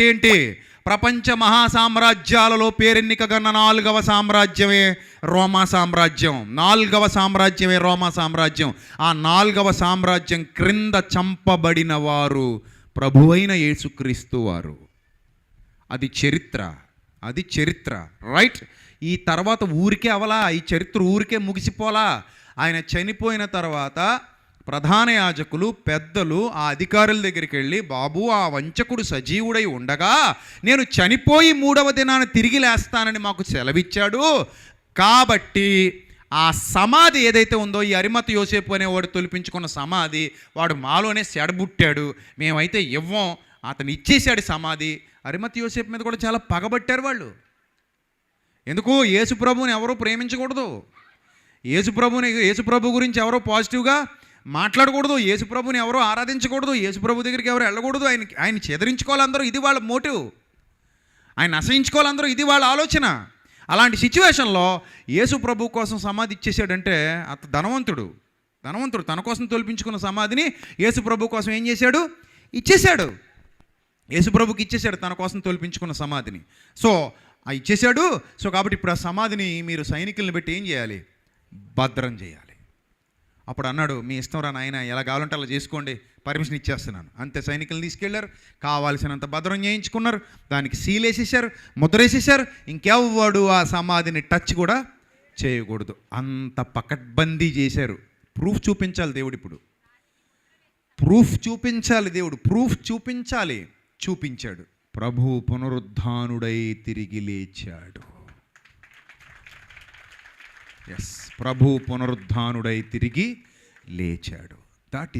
అంటే ఏంటి? ప్రపంచ మహాసామ్రాజ్యాలలో పేరెన్నికగన్న 4వ సామ్రాజ్యమే రోమా సామ్రాజ్యం. 4వ సామ్రాజ్యమే రోమా సామ్రాజ్యం. ఆ 4వ సామ్రాజ్యం క్రింద చంపబడిన వారు ప్రభువైన యేసుక్రీస్తు వారు. అది చరిత్ర, రైట్? ఈ తర్వాత ఊరికే అవలా, ఈ చరిత్ర ఊరికే ముగిసిపోలా. ఆయన చనిపోయిన తర్వాత ప్రధాన యాజకులు, పెద్దలు ఆ అధికారుల దగ్గరికి వెళ్ళి, బాబు ఆ వంచకుడు సజీవుడై ఉండగా నేను చనిపోయి 3వ దినాన తిరిగి లేస్తానని మాకు సెలవిచ్చాడు, కాబట్టి ఆ సమాధి ఏదైతే ఉందో, ఈ అరిమతు యోసేపు అనేవాడు తొలిపించుకున్న సమాధి, వాడు మాలోనే సెడబుట్టాడు, మేమైతే ఇవ్వం, అతను ఇచ్చేశాడు సమాధి. అరిమతు యోసేపు మీద కూడా చాలా పగబట్టారు వాళ్ళు. ఎందుకు? యేసుప్రభుని ఎవరూ ప్రేమించకూడదు, యేసుప్రభు గురించి ఎవరో పాజిటివ్గా మాట్లాడకూడదు, యేసుప్రభుని ఎవరో ఆరాధించకూడదు, యేసుప్రభు దగ్గరికి ఎవరు వెళ్ళకూడదు, ఆయన చెదరించుకోవాలందరూ, ఇది వాళ్ళ మోటివ్. ఆయన అసహించుకోవాలందరూ, ఇది వాళ్ళ ఆలోచన. అలాంటి సిచ్యువేషన్లో యేసుప్రభు కోసం సమాధి ఇచ్చేసాడంటే ధనవంతుడు తన కోసం తొలిపించుకున్న సమాధిని యేసుప్రభు కోసం ఏం చేశాడు? ఇచ్చేశాడు. యేసుప్రభుకి ఇచ్చేశాడు తన కోసం తొలిపించుకున్న సమాధిని. సో ఇచ్చేశాడు. సో కాబట్టి ఇప్పుడు ఆ సమాధిని మీరు సైనికులను పెట్టి ఏం చేయాలి? భద్రం చేయాలి. అప్పుడు అన్నాడు, మీ ఇష్టం రా నాయన, ఎలా కావాలంటే అలా చేసుకోండి, పర్మిషన్ ఇచ్చేస్తున్నాను. అంతే, సైనికులను తీసుకెళ్లారు, కావాల్సినంత భద్రం చేయించుకున్నారు, దానికి సీల్ వేసేసారు, ముద్ర వేసేసారు. ఇంకెవ్వడు ఆ సమాధిని టచ్ కూడా చేయకూడదు, అంత పకడ్బందీ చేశారు. ప్రూఫ్ చూపించాలి దేవుడు. ఇప్పుడు ప్రూఫ్ చూపించాలి దేవుడు, ప్రూఫ్ చూపించాలి. చూపించాడు. ప్రభు పునరుద్ధానుడై తిరిగి లేచాడు. ప్రభు పునరుద్ధానుడై తిరిగి లేచాడు. That is